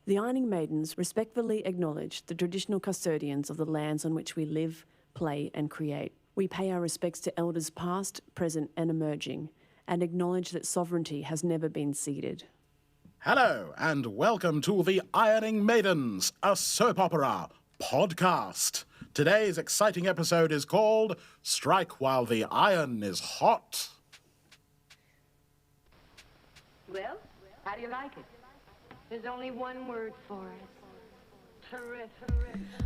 The Ironing Maidens respectfully acknowledge the traditional custodians of the lands on which we live, play and create. We pay our respects to elders past, present and emerging, and acknowledge that sovereignty has never been ceded. Hello and welcome to The Ironing Maidens, a soap opera podcast. Today's exciting episode is called Strike While the Iron is Hot. Well, how do you like it? There's only one word for it. Terrific.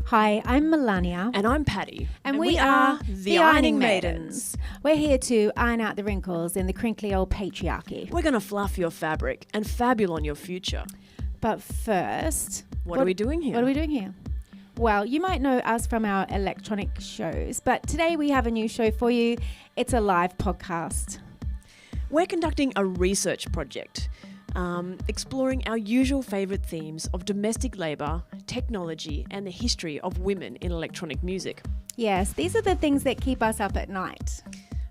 Hi, I'm Melania. And I'm Patty. And we are the Ironing Maidens. We're here to iron out the wrinkles in the crinkly old patriarchy. We're going to fluff your fabric and fabule on your future. But first... What are we doing here? What are we doing here? Well, you might know us from our electronic shows, but today we have a new show for you. It's a live podcast. We're conducting a research project, exploring our usual favourite themes of domestic labour, technology and the history of women in electronic music. Yes, these are the things that keep us up at night.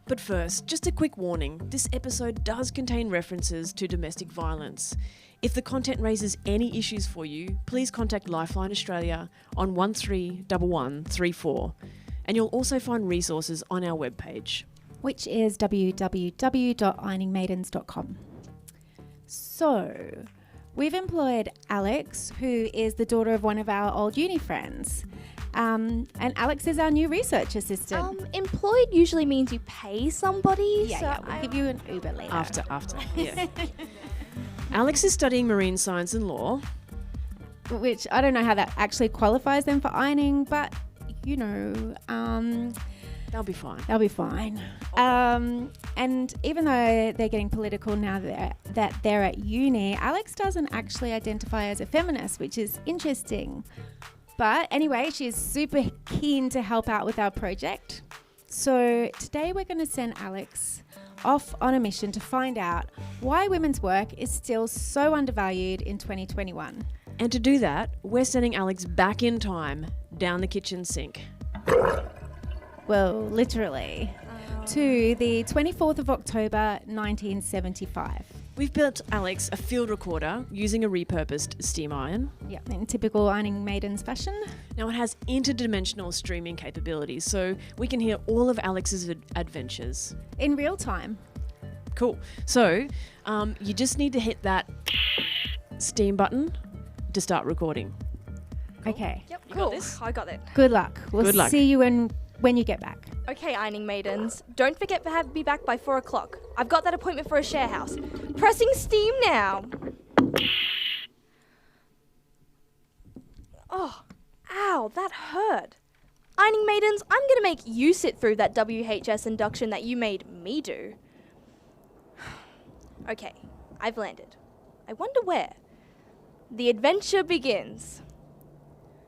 But first, just a quick warning, this episode does contain references to domestic violence. If the content raises any issues for you, please contact Lifeline Australia on 131134, and you'll also find resources on our webpage, which is www.ironingmaidens.com. So, we've employed Alex, who is the daughter of one of our old uni friends. And Alex is our new research assistant. Employed usually means you pay somebody. Yeah, we'll give you an Uber later. After, yeah. Alex is studying marine science and law. Which I don't know how that actually qualifies them for ironing, but, you know... They'll be fine. They'll be fine. And even though they're getting political now that they're at uni, Alex doesn't actually identify as a feminist, which is interesting. But anyway, she's super keen to help out with our project. So today we're going to send Alex off on a mission to find out why women's work is still so undervalued in 2021. And to do that, we're sending Alex back in time, down the kitchen sink. Well, literally, to the 24th of October, 1975. We've built Alex a field recorder using a repurposed steam iron. Yep, in typical Ironing Maidens fashion. Now it has interdimensional streaming capabilities, so we can hear all of Alex's adventures. In real time. Cool. So, you just need to hit that steam button to start recording. Cool. Okay. Yep, You cool. got this? I got it. Good luck. We'll see you when you get back. Okay, Ironing Maidens. Don't forget to be back by 4 o'clock. I've got that appointment for a share house. Pressing steam now. Oh, ow, that hurt. Ironing Maidens, I'm going to make you sit through that WHS induction that you made me do. Okay, I've landed. I wonder where. The adventure begins.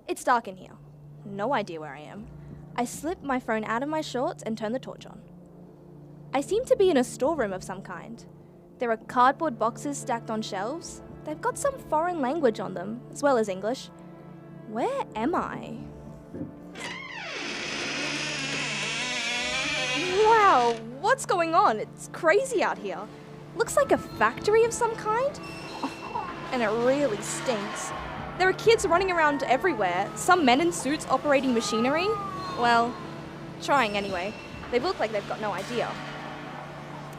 It's dark in here. No idea where I am. I slip my phone out of my shorts and turn the torch on. I seem to be in a storeroom of some kind. There are cardboard boxes stacked on shelves. They've got some foreign language on them, as well as English. Where am I? Wow, what's going on? It's crazy out here. Looks like a factory of some kind. Oh, and it really stinks. There are kids running around everywhere, some men in suits operating machinery. Well, trying anyway. They look like they've got no idea.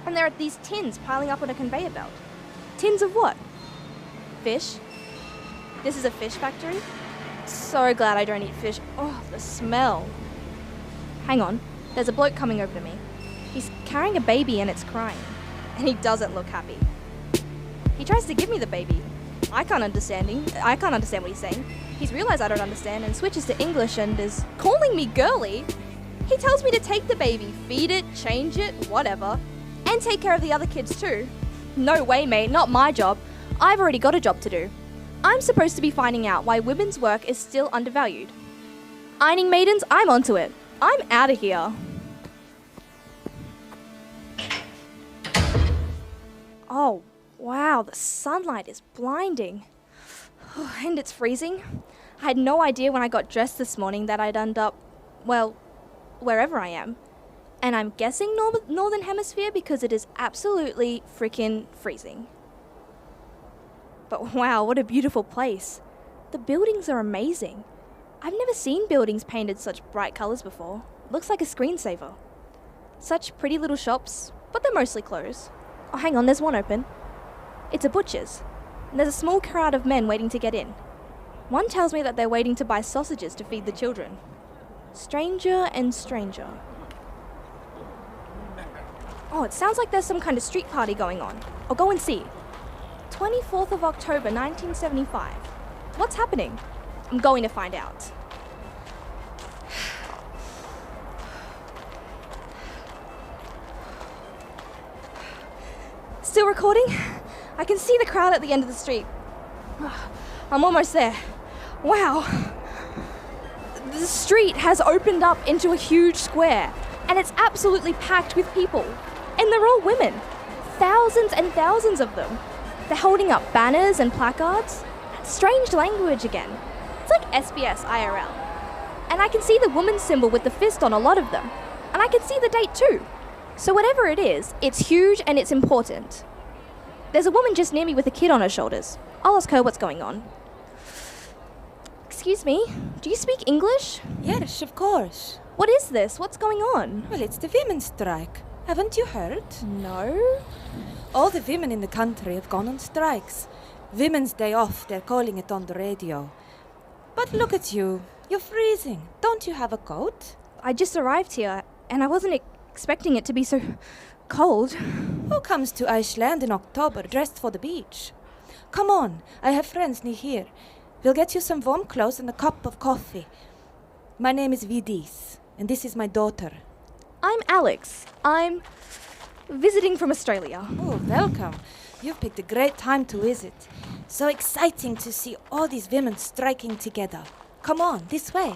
And there are these tins piling up on a conveyor belt. Tins of what? Fish? This is a fish factory? So glad I don't eat fish. Oh, the smell. Hang on. There's a bloke coming over to me. He's carrying a baby and it's crying. And he doesn't look happy. He tries to give me the baby. I can't understand what he's saying. He's realised I don't understand and switches to English and is calling me girly. He tells me to take the baby, feed it, change it, whatever, and take care of the other kids too. No way, mate, not my job. I've already got a job to do. I'm supposed to be finding out why women's work is still undervalued. Ironing Maidens, I'm onto it. I'm out of here. Oh, wow, the sunlight is blinding. And it's freezing. I had no idea when I got dressed this morning that I'd end up, well, wherever I am. And I'm guessing Northern Hemisphere because it is absolutely freaking freezing. But wow, what a beautiful place. The buildings are amazing. I've never seen buildings painted such bright colours before. Looks like a screensaver. Such pretty little shops, but they're mostly closed. Oh, hang on, there's one open. It's a butcher's. And there's a small crowd of men waiting to get in. One tells me that they're waiting to buy sausages to feed the children. Stranger and stranger. Oh, it sounds like there's some kind of street party going on. I'll go and see. 24th of October, 1975. What's happening? I'm going to find out. Still recording? I can see the crowd at the end of the street. I'm almost there. Wow. The street has opened up into a huge square, and it's absolutely packed with people. And they're all women. Thousands and thousands of them. They're holding up banners and placards. Strange language again. It's like SBS IRL. And I can see the woman symbol with the fist on a lot of them. And I can see the date too. So whatever it is, it's huge and it's important. There's a woman just near me with a kid on her shoulders. I'll ask her what's going on. Excuse me, do you speak English? Yes, of course. What is this? What's going on? Well, it's the women's strike. Haven't you heard? No. All the women in the country have gone on strikes. Women's Day Off, they're calling it on the radio. But look at you. You're freezing. Don't you have a coat? I just arrived here, and I wasn't expecting it to be so cold. Who comes to Iceland in October dressed for the beach? Come on, I have friends near here. We'll get you some warm clothes and a cup of coffee. My name is Vigdís, and this is my daughter. I'm Alex. I'm visiting from Australia. Oh, welcome. You've picked a great time to visit. So exciting to see all these women striking together. Come on, this way.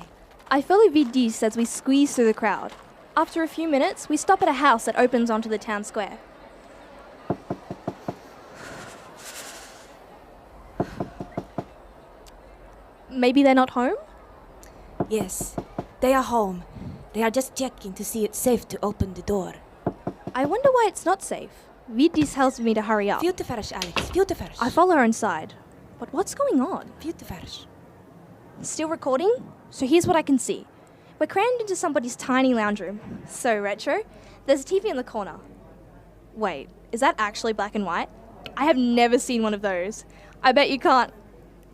I follow Vigdís as we squeeze through the crowd. After a few minutes, we stop at a house that opens onto the town square. Maybe they're not home? Yes, they are home. They are just checking to see it's safe to open the door. I wonder why it's not safe. Vigdís tells me to hurry up. Fjutefars, Alex, fjutefars. I follow her inside. But what's going on? Fjutefars. Still recording? So here's what I can see. We're crammed into somebody's tiny lounge room. So retro. There's a TV in the corner. Wait, is that actually black and white? I have never seen one of those. I bet you can't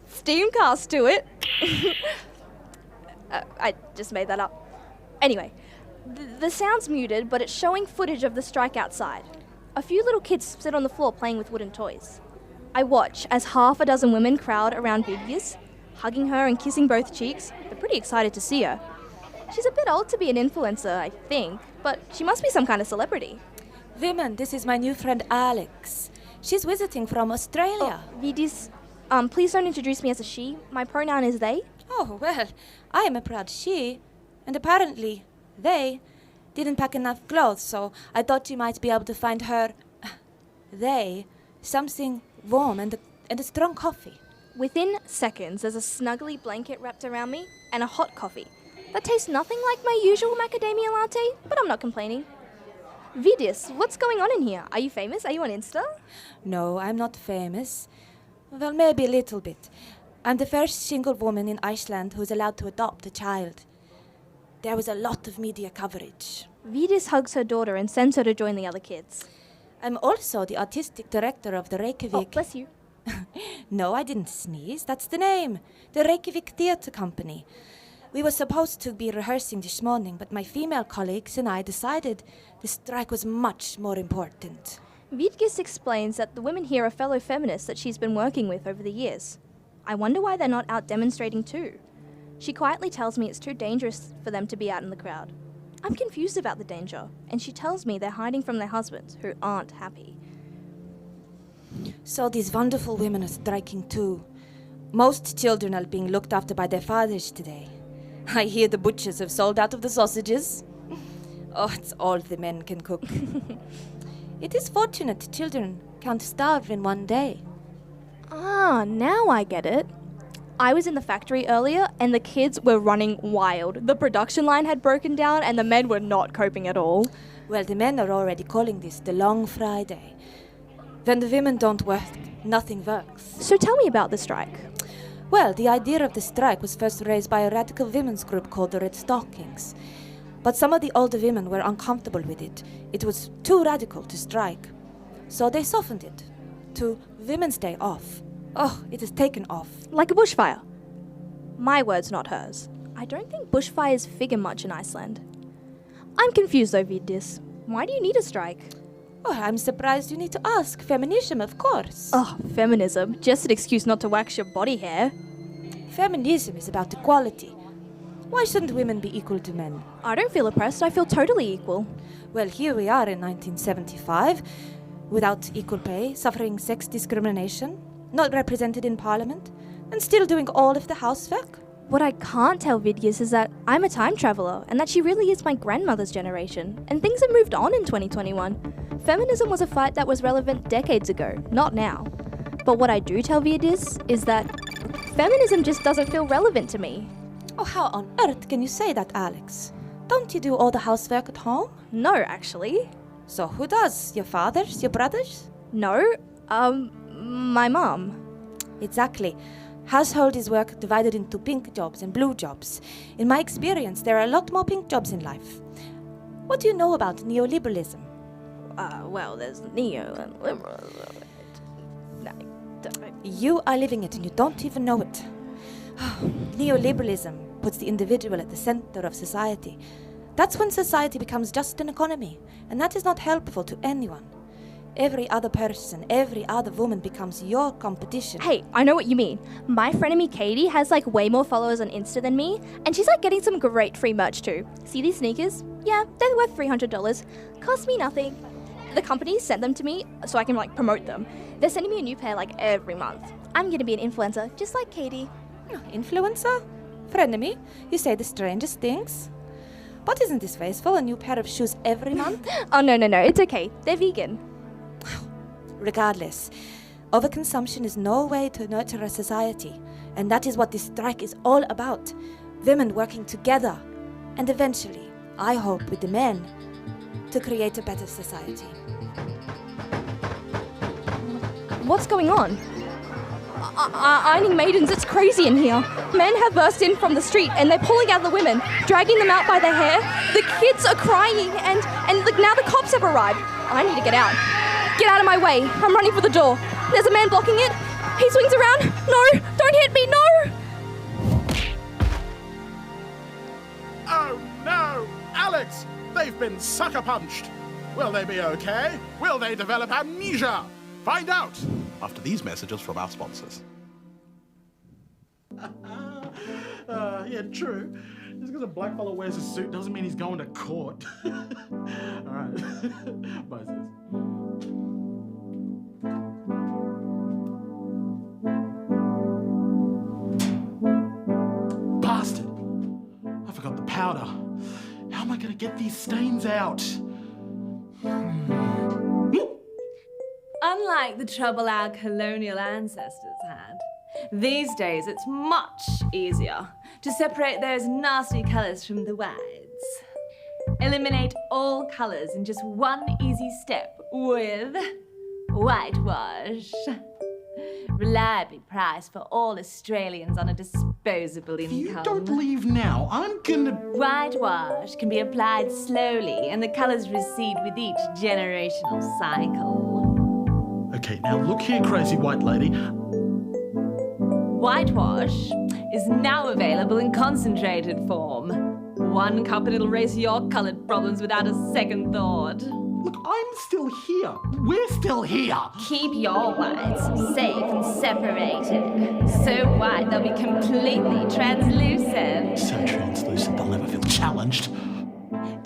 Steamcast to it. I just made that up. Anyway, the sound's muted, but it's showing footage of the strike outside. A few little kids sit on the floor playing with wooden toys. I watch as half a dozen women crowd around Vigdís, hugging her and kissing both cheeks. They're pretty excited to see her. She's a bit old to be an influencer, I think, but she must be some kind of celebrity. Women, this is my new friend Alex. She's visiting from Australia. Oh, Vigdís, please don't introduce me as a she. My pronoun is they. Oh, well, I am a proud she. And apparently, they didn't pack enough clothes, so I thought you might be able to find her, something warm and a strong coffee. Within seconds, there's a snuggly blanket wrapped around me and a hot coffee. That tastes nothing like my usual macadamia latte, but I'm not complaining. Vigdís, what's going on in here? Are you famous? Are you on Insta? No, I'm not famous. Well, maybe a little bit. I'm the first single woman in Iceland who's allowed to adopt a child. There was a lot of media coverage. Vigdís hugs her daughter and sends her to join the other kids. I'm also the artistic director of the Reykjavik... Oh, bless you. No, I didn't sneeze. That's the name. The Reykjavik Theatre Company. We were supposed to be rehearsing this morning, but my female colleagues and I decided the strike was much more important. Vigdís explains that the women here are fellow feminists that she's been working with over the years. I wonder why they're not out demonstrating too. She quietly tells me it's too dangerous for them to be out in the crowd. I'm confused about the danger, and she tells me they're hiding from their husbands, who aren't happy. So these wonderful women are striking too. Most children are being looked after by their fathers today. I hear the butchers have sold out of the sausages. Oh, it's all the men can cook. It is fortunate children can't starve in one day. Ah, now I get it. I was in the factory earlier and the kids were running wild. The production line had broken down and the men were not coping at all. Well, the men are already calling this the Long Friday. When the women don't work, nothing works. So tell me about the strike. Well, the idea of the strike was first raised by a radical women's group called the Red Stockings. But some of the older women were uncomfortable with it. It was too radical to strike. So they softened it to Women's Day off. Oh, it has taken off. Like a bushfire. My words, not hers. I don't think bushfires figure much in Iceland. I'm confused though, Vigdís. Why do you need a strike? Oh, I'm surprised you need to ask. Feminism, of course. Oh, feminism. Just an excuse not to wax your body hair. Feminism is about equality. Why shouldn't women be equal to men? I don't feel oppressed. I feel totally equal. Well, here we are in 1975, without equal pay, suffering sex discrimination, not represented in parliament, and still doing all of the housework. What I can't tell Vigdís is that I'm a time traveller and that she really is my grandmother's generation, and things have moved on in 2021. Feminism was a fight that was relevant decades ago, not now. But what I do tell Vigdís is that feminism just doesn't feel relevant to me. Oh, how on earth can you say that, Alex? Don't you do all the housework at home? No, actually. So who does? Your fathers? Your brothers? No, my mum. Exactly. Household is work divided into pink jobs and blue jobs. In my experience, there are a lot more pink jobs in life. What do you know about neoliberalism? Well, there's neo and liberal. You are living it and you don't even know it. Neoliberalism puts the individual at the center of society. That's when society becomes just an economy, and that is not helpful to anyone. Every other person, every other woman becomes your competition. Hey, I know what you mean. My frenemy Katie has like way more followers on Insta than me, and she's like getting some great free merch too. See these sneakers? Yeah, they're worth $300. Cost me nothing. The company sent them to me so I can like promote them. They're sending me a new pair like every month. I'm gonna be an influencer, just like Katie. Influencer? Frenemy? You say the strangest things. But isn't this wasteful? A new pair of shoes every month? Oh, no, it's okay. They're vegan. Regardless, overconsumption is no way to nurture a society, and that is what this strike is all about. Women working together, and eventually, I hope with the men, to create a better society. What's going on? Ironing Maidens, it's crazy in here. Men have burst in from the street and they're pulling out the women, dragging them out by their hair. The kids are crying and look, now the cops have arrived. I need to get out. Get out of my way. I'm running for the door. There's a man blocking it. He swings around. No, don't hit me, no! Oh no! Alex! They've been sucker punched! Will they be okay? Will they develop amnesia? Find out after these messages from our sponsors. Yeah, true. Just because a black fellow wears a suit doesn't mean he's going to court. Alright. Bye, sis. Bastard! I forgot the powder. How am I going to get these stains out? Unlike the trouble our colonial ancestors had, these days it's much easier to separate those nasty colours from the whites. Eliminate all colours in just one easy step with whitewash. Reliably priced for all Australians on a disposable income. If you don't leave now, I'm gonna... Whitewash can be applied slowly and the colours recede with each generational cycle. Okay, now look here, crazy white lady. Whitewash is now available in concentrated form. 1 cup and it'll erase your coloured problems without a second thought. Look, I'm still here. We're still here. Keep your whites safe and separated. So white they'll be completely translucent. So translucent they'll never feel challenged.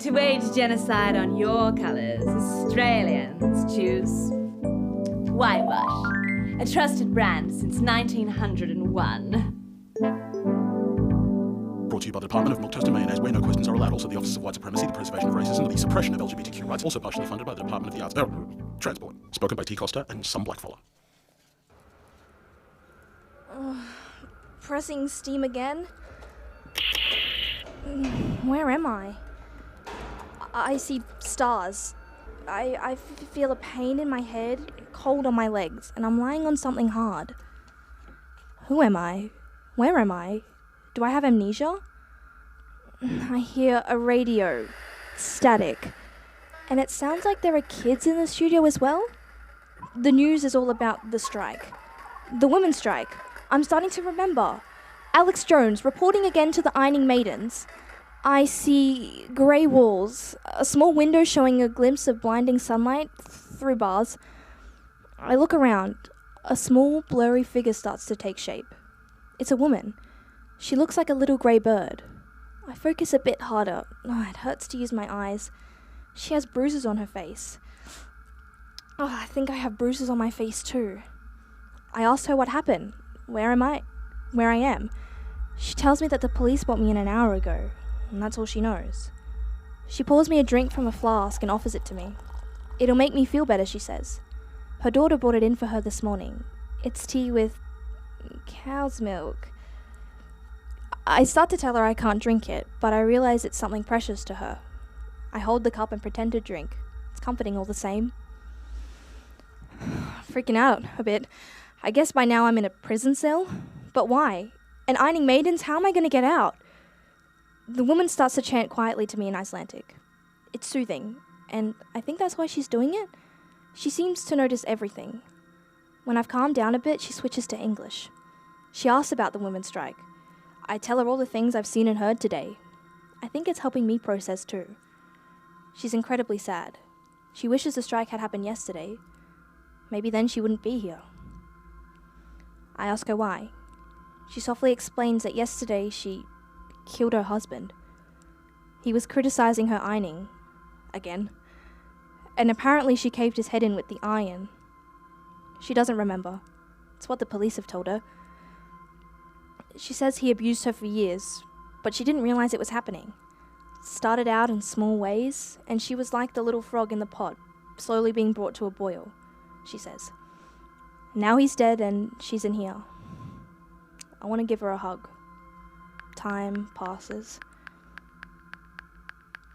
To wage genocide on your colours, Australians choose Whitewash, a trusted brand since 1901. Brought to you by the Department of Milk Toast and Mayonnaise, where no questions are allowed. Also, the Office of White Supremacy, the Preservation of Racism, and the Suppression of LGBTQ rights. Also partially funded by the Department of the Arts. Transport. Spoken by T. Koster and some blackfella. Pressing steam again? Where am I? I see stars. I feel a pain in my head, cold on my legs, and I'm lying on something hard. Who am I? Where am I? Do I have amnesia? I hear a radio. Static. And it sounds like there are kids in the studio as well. The news is all about the strike. The women's strike. I'm starting to remember. Alex Jones reporting again to the Ironing Maidens. I see grey walls, a small window showing a glimpse of blinding sunlight through bars. I look around. A small, blurry figure starts to take shape. It's a woman. She looks like a little grey bird. I focus a bit harder. It hurts to use my eyes. She has bruises on her face. I think I have bruises on my face too. I asked her what happened. Where I am. She tells me that the police brought me in an hour ago, and that's all she knows. She pours me a drink from a flask and offers it to me. It'll make me feel better, she says. Her daughter brought it in for her this morning. It's tea with cow's milk. I start to tell her I can't drink it, but I realize it's something precious to her. I hold the cup and pretend to drink. It's comforting all the same. Freaking out a bit. I guess by now I'm in a prison cell. But why? And Ironing Maidens, how am I going to get out? The woman starts to chant quietly to me in Icelandic. It's soothing, and I think that's why she's doing it. She seems to notice everything. When I've calmed down a bit, she switches to English. She asks about the women's strike. I tell her all the things I've seen and heard today. I think it's helping me process too. She's incredibly sad. She wishes the strike had happened yesterday. Maybe then she wouldn't be here. I ask her why. She softly explains that yesterday she killed her husband. He was criticizing her ironing. Again. And apparently she caved his head in with the iron. She doesn't remember. It's what the police have told her. She says he abused her for years, but she didn't realize it was happening. Started out in small ways, and she was like the little frog in the pot, slowly being brought to a boil, she says. Now he's dead and she's in here. I want to give her a hug. Time passes.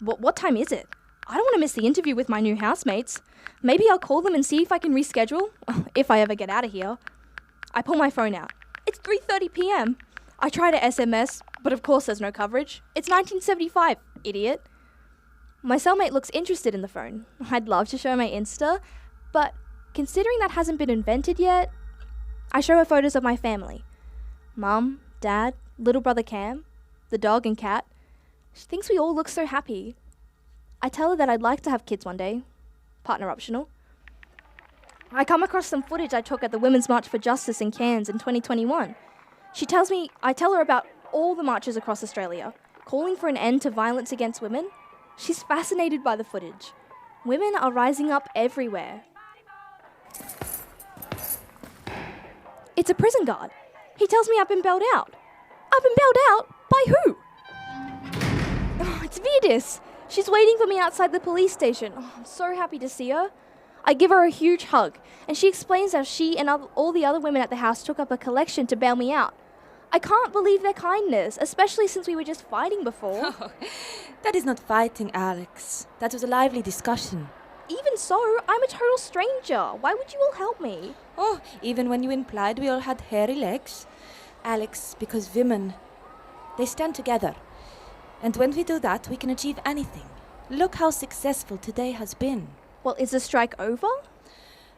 What time is it? I don't want to miss the interview with my new housemates. Maybe I'll call them and see if I can reschedule, if I ever get out of here. I pull my phone out. It's 3:30 p.m. I try to SMS, but of course there's no coverage. It's 1975, idiot. My cellmate looks interested in the phone. I'd love to show my Insta, but considering that hasn't been invented yet, I show her photos of my family. Mum, Dad, little brother Cam, the dog and cat. She thinks we all look so happy. I tell her that I'd like to have kids one day. Partner optional. I come across some footage I took at the Women's March for Justice in Cairns in 2021. I tell her about all the marches across Australia, calling for an end to violence against women. She's fascinated by the footage. Women are rising up everywhere. It's a prison guard. He tells me I've been bailed out. I've been bailed out? By who? Oh, it's Vigdís. She's waiting for me outside the police station. I'm so happy to see her. I give her a huge hug, and she explains how she and all the other women at the house took up a collection to bail me out. I can't believe their kindness, especially since we were just fighting before. Oh, that is not fighting, Alex. That was a lively discussion. Even so, I'm a total stranger. Why would you all help me? Oh, even when you implied we all had hairy legs. Alex, because women, they stand together. And when we do that, we can achieve anything. Look how successful today has been. Well, is the strike over?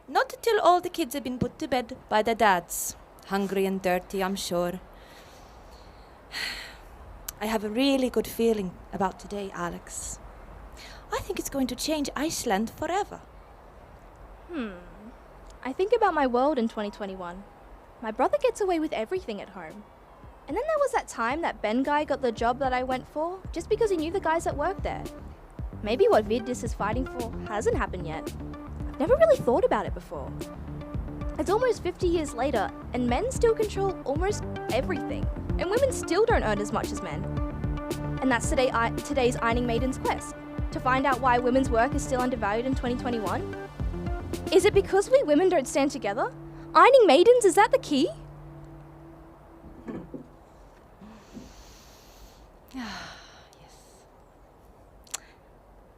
Not until all the kids have been put to bed by their dads. Hungry and dirty, I'm sure. I have a really good feeling about today, Alex. I think it's going to change Iceland forever. I think about my world in 2021. My brother gets away with everything at home. And then there was that time that Ben guy got the job that I went for, just because he knew the guys that worked there. Maybe what Vigdís is fighting for hasn't happened yet. I've never really thought about it before. It's almost 50 years later, and men still control almost everything. And women still don't earn as much as men. And that's today's Ironing Maidens quest, to find out why women's work is still undervalued in 2021. Is it because we women don't stand together? Ironing Maidens, is that the key?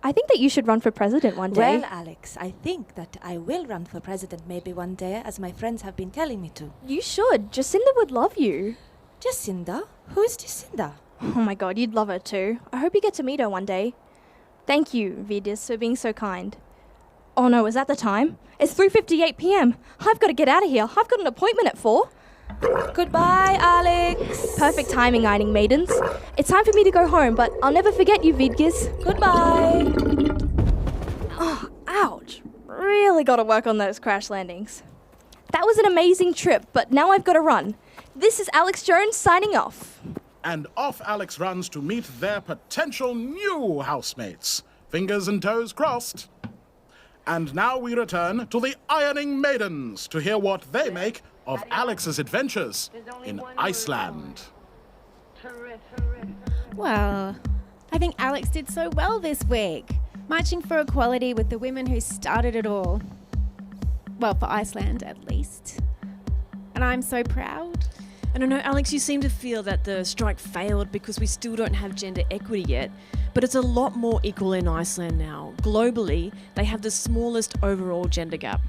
I think that you should run for president one day. Well, Alex, I think that I will run for president maybe one day, as my friends have been telling me to. You should. Jacinda would love you. Jacinda? Who is Jacinda? Oh my god, you'd love her too. I hope you get to meet her one day. Thank you, Vigdís, for being so kind. Oh no, is that the time? It's 3:58 p.m. I've got to get out of here. I've got an appointment at 4. Goodbye, Alex. Perfect timing, Ironing Maidens. It's time for me to go home, but I'll never forget you, Vigdís. Goodbye. Oh, ouch. Really got to work on those crash landings. That was an amazing trip, but now I've got to run. This is Alex Jones signing off. And off Alex runs to meet their potential new housemates. Fingers and toes crossed. And now we return to the Ironing Maidens to hear what they make of Alex's adventures in Iceland. Well, I think Alex did so well this week, marching for equality with the women who started it all. Well, for Iceland, at least. And I'm so proud. I don't know, Alex, you seem to feel that the strike failed because we still don't have gender equity yet, but it's a lot more equal in Iceland now. Globally, they have the smallest overall gender gap.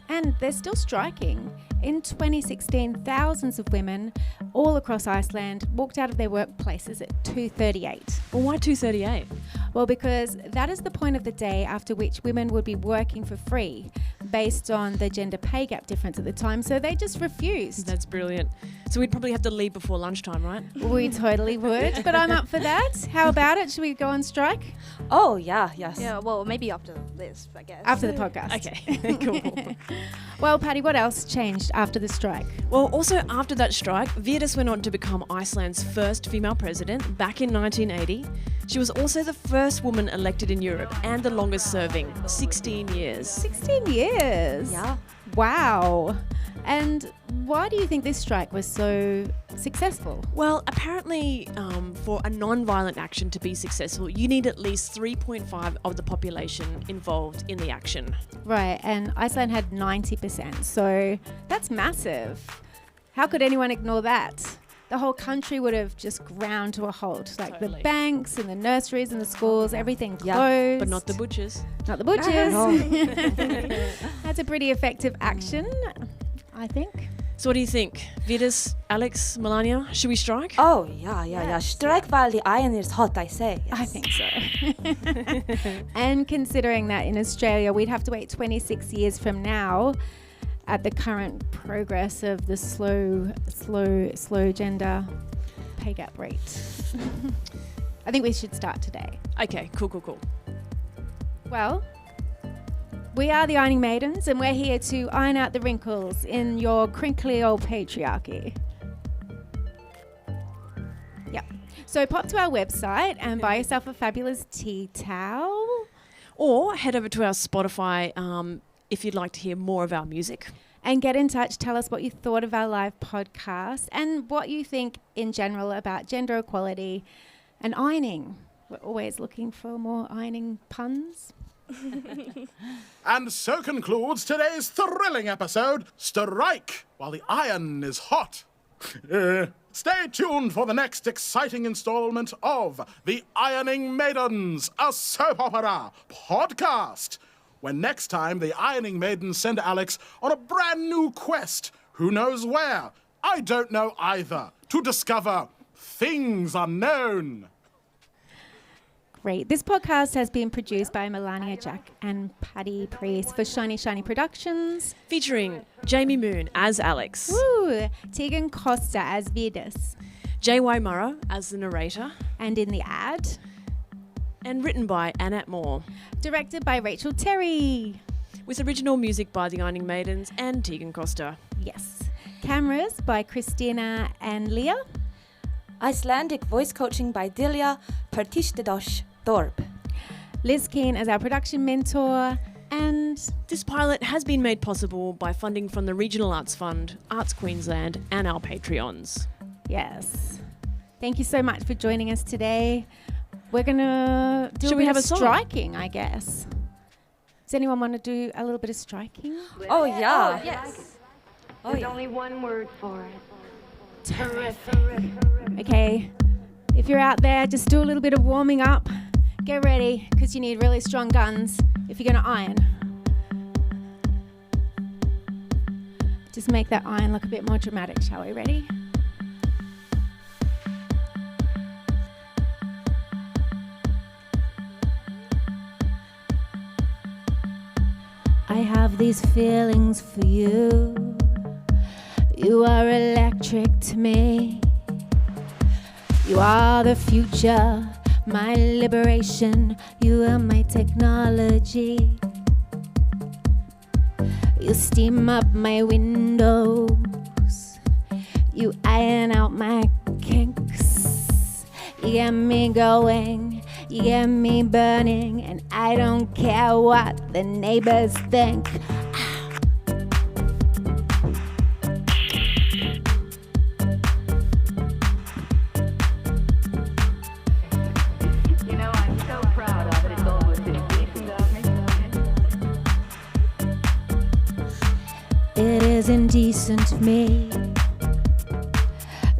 And they're still striking. In 2016, thousands of women all across Iceland walked out of their workplaces at 2:38. Well, why 2:38? Well, because that is the point of the day after which women would be working for free based on the gender pay gap difference at the time, so they just refused. That's brilliant. So we'd probably have to leave before lunchtime, right? We totally would, but I'm up for that. How about it? Should we go on strike? Oh, yeah, yes. Yeah, well, maybe after this, I guess. After the podcast. Okay, cool. Well, Patty, what else changed after the strike? Well, also after that strike, Vigdís went on to become Iceland's first female president back in 1980. She was also the first woman elected in Europe and the longest serving, 16 years. 16 years? Yeah. Wow. And why do you think this strike was so successful? Well, apparently for a non-violent action to be successful, you need at least 3.5 of the population involved in the action. Right, and Iceland had 90%, so that's massive. How could anyone ignore that? The whole country would have just ground to a halt. Like Totally. the banks and the nurseries and the schools, everything Yeah, closed. But not the butchers. Not the butchers. No. That's a pretty effective action, I think. So what do you think? Vigdís, Alex, Melania, should we strike? Oh, yeah. Strike while the iron is hot, I say. Yes. I think so. And considering that in Australia we'd have to wait 26 years from now at the current progress of the slow gender pay gap rate. I think we should start today. Okay, cool. Well, we are the Ironing Maidens, and we're here to iron out the wrinkles in your crinkly old patriarchy. Yep. So pop to our website and buy yourself a fabulous tea towel. Or head over to our Spotify if you'd like to hear more of our music. And get in touch, tell us what you thought of our live podcast and what you think in general about gender equality and ironing. We're always looking for more ironing puns. And so concludes today's thrilling episode, Strike While the Iron is Hot. Stay tuned for the next exciting installment of The Ironing Maidens, a soap opera podcast, when next time the Ironing Maidens send Alex on a brand new quest, who knows where, I don't know either, to discover things unknown. Great. This podcast has been produced by Melania Jack and Patty Priest for Shiny Shiny Productions. Featuring Jaime Moon as Alex. Woo! Tegan Koster as Vigdís. J. Wymarra as the narrator. And in the ad. And written by Annette Moore. Directed by Rachel Terry. With original music by the Ironing Maidens and Tegan Koster. Yes. Cameras by Christina and Leah. Icelandic voice coaching by Dilia Pertistedosh Thorpe. Liz Keane as our production mentor. And this pilot has been made possible by funding from the Regional Arts Fund, Arts Queensland, and our Patreons. yes. Thank you so much for joining us today. We're going to do Should a we bit have of a song? striking, I guess. Does anyone want to do a little bit of striking? Oh, yeah. Yes. Oh, There's yeah. only one word for it. Okay, if you're out there, just do a little bit of warming up. Get ready, because you need really strong guns if you're going to iron. Just make that iron look a bit more dramatic, shall we? Ready? have these feelings for you. You are electric to me. You are the future, my liberation. You are my technology. You steam up my windows. You iron out my kinks. You get me going, you get me burning, and I don't care what the neighbors think. You know, I'm so proud of it. It's almost indecent of me. It is indecent of me,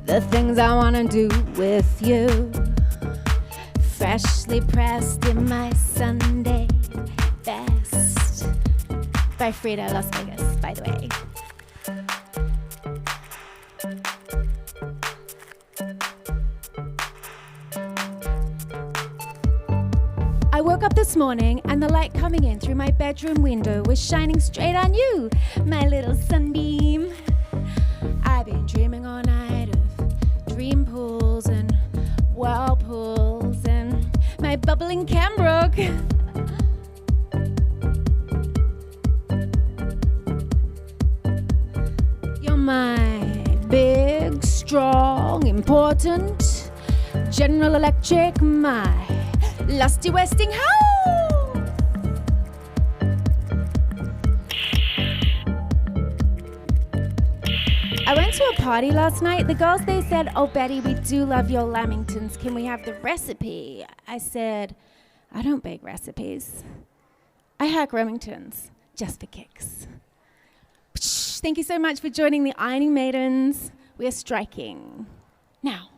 the things I wanna do with you. Freshly pressed in my Sunday best. By Frida, Las Vegas, by the way. I woke up this morning and the light coming in through my bedroom window was shining straight on you, my little sunbeam. I've been dreaming all night of dream pools and whirlpools and my bubbling Cambrook. You're my big, strong, important General Electric, my lusty Westinghouse. I went to a party last night. The girls, they said, "Oh, Betty, we do love your lamingtons. Can we have the recipe?" I said, "I don't bake recipes. I hack Remingtons just for kicks." Thank you so much for joining the Ironing Maidens. We are striking now.